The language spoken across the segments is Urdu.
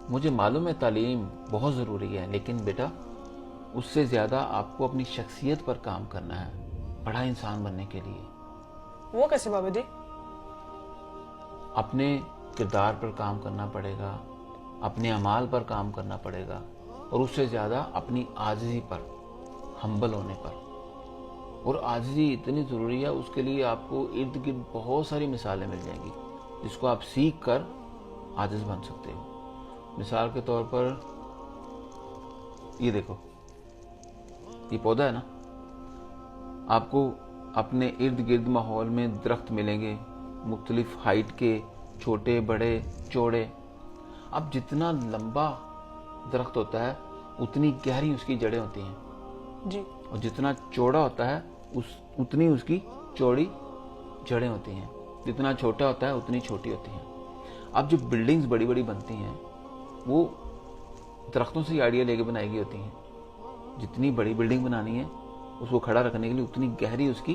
مجھے معلوم ہے تعلیم بہت ضروری ہے، لیکن بیٹا اس سے زیادہ آپ کو اپنی شخصیت پر کام کرنا ہے بڑا انسان بننے کے لیے۔ وہ کیسے بابا جی؟ اپنے کردار پر کام کرنا پڑے گا، اپنے اعمال پر کام کرنا پڑے گا، اور اس سے زیادہ اپنی عاجزی پر، ہمبل ہونے پر۔ اور عاجزی اتنی ضروری ہے، اس کے لیے آپ کو ارد گرد بہت ساری مثالیں مل جائیں گی جس کو آپ سیکھ کر عاجز بن سکتے ہو۔ مثال کے طور پر یہ دیکھو، یہ پودا ہے نا، آپ کو اپنے ارد گرد ماحول میں درخت ملیں گے مختلف ہائٹ کے، چھوٹے بڑے چوڑے۔ اب جتنا لمبا درخت ہوتا ہے اتنی گہری اس کی جڑیں ہوتی ہیں، جی۔ اور جتنا چوڑا ہوتا ہے اتنی اس کی چوڑی جڑیں ہوتی ہیں، جتنا چھوٹا ہوتا ہے اتنی چھوٹی ہوتی ہیں۔ اب جو بلڈنگز بڑی بڑی بنتی ہیں وہ درختوں سے آئیڈیا لے کے بنائی گئی ہوتی ہیں۔ جتنی بڑی بلڈنگ بنانی ہے اس کو کھڑا رکھنے کے لیے اتنی گہری اس کی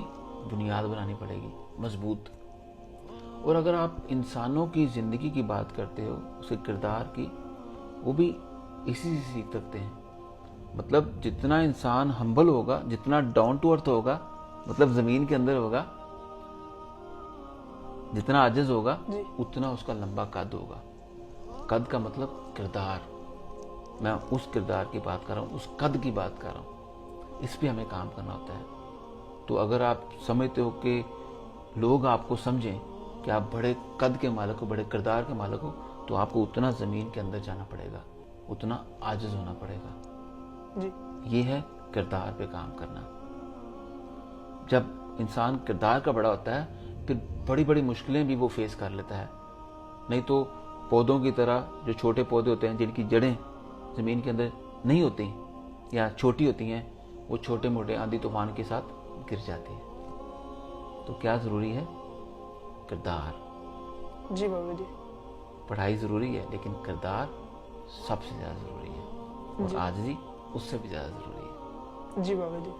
بنیاد بنانی پڑے گی، مضبوط۔ اور اگر آپ انسانوں کی زندگی کی بات کرتے ہو، اس کے کردار کی، وہ بھی اسی سے سیکھ سکتے ہیں۔ مطلب جتنا انسان ہمبل ہوگا، جتنا ڈاؤن ٹو ارتھ ہوگا، مطلب زمین کے اندر ہوگا، جتنا عاجز ہوگا اتنا اس کا لمبا قد ہوگا۔ قد کا مطلب کردار، میں اس کردار کی بات کر رہا ہوں، اس قد کی بات کر رہا ہوں۔ اس پہ ہمیں کام کرنا ہوتا ہے۔ تو اگر آپ سمجھتے ہو کہ لوگ آپ کو سمجھیں کہ آپ بڑے قد کے مالک ہو، بڑے کردار کے مالک ہو، تو آپ کو اتنا زمین کے اندر جانا پڑے گا، اتنا عاجز ہونا پڑے گا۔ جی۔ یہ ہے کردار پہ کام کرنا۔ جب انسان کردار کا بڑا ہوتا ہے پھر بڑی بڑی مشکلیں بھی وہ فیس کر لیتا ہے۔ نہیں تو پودوں کی طرح جو چھوٹے پودے ہوتے ہیں جن کی جڑیں زمین کے اندر نہیں ہوتی یا چھوٹی ہوتی ہیں، وہ چھوٹے موٹے آندھی طوفان کے ساتھ گر جاتی ہیں۔ تو کیا ضروری ہے؟ کردار۔ جی بابا جی۔ پڑھائی ضروری ہے لیکن کردار سب سے زیادہ ضروری ہے، اور عاجزی اس سے بھی زیادہ ضروری ہے۔ جی بابا جی۔